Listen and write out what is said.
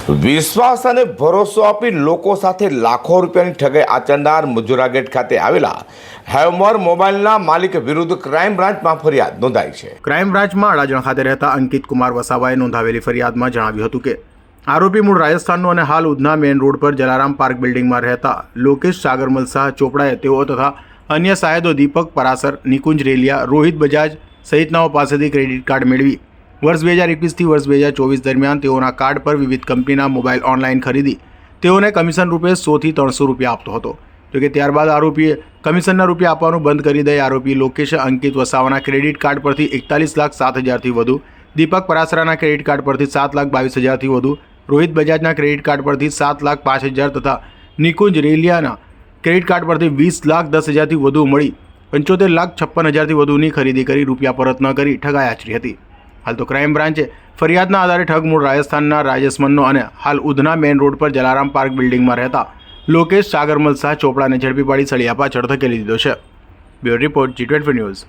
વિશ્વાસ અને ભરોસો આપી લોકો સાથે લાખો રૂપિયાની ઠગાઈ આચરનાર મુજોરા ગેટ ખાતે આવેલા હેવમોર મોબાઈલના માલિક વિરુદ્ધ ક્રાઇમ બ્રાન્ચમાં ફરિયાદ નોંધાઈ છે। ક્રાઇમ બ્રાન્ચમાં અડાજણ ખાતે રહેતા અંકિત કુમાર વસાવાએ નોંધાવેલી ફરિયાદમાં જણાવ્યું હતું કે આરોપી મૂળ રાજસ્થાનનો અને હાલ ઉધના મેઇન રોડ પર જલારામ પાર્ક બિલ્ડિંગમાં રહેતા લોકેશ સાગરમલ શાહ ચોપડાએ તેઓ તથા અન્ય સાયદો દીપક પરાસર, નિકુંજ રેલિયા, રોહિત બજાજ સહિતનાઓ પાસેથી ક્રેડિટ કાર્ડ મેળવી વર્ષ 2021થી વર્ષ 2024 દરમિયાન તેઓના કાર્ડ પર વિવિધ કંપનીના મોબાઈલ ઓનલાઈન ખરીદી તેઓને કમિશન રૂપે 100 થી 300 રૂપિયા આપતો હતો। જોકે ત્યારબાદ આરોપીએ કમિશનના રૂપિયા આપવાનું બંધ કરી દઈ આરોપી લોકેશે અંકિત વસાવાના ક્રેડિટ કાર્ડ પરથી 41,07,000થી વધુ, દીપક પરાસરાના ક્રેડિટ કાર્ડ પરથી 7,22,000થી વધુ, રોહિત બજાજના ક્રેડિટ કાર્ડ પરથી 7,05,000 તથા નિકુંજ રેલિયાના ક્રેડિટ કાર્ડ પરથી 20,10,000થી વધુ મળી 75,56,000થી વધુની ખરીદી કરી રૂપિયા પરત ન કરી ઠગાઈ આચરી હતી। હાલ તો ક્રાઇમ બ્રાન્ચે ફરિયાદના આધારે ઠગ મૂળ રાજસ્થાનના રાજેશમનનો અને હાલ ઉધના મેઇન રોડ પર જલારામ પાર્ક બિલ્ડિંગમાં રહેતા લોકેશ સાગરમલ શાહ ચોપડાને ઝડપી પાડી સળિયા પાછળ ધકેલી દીધો છે। Bureau report G24 news.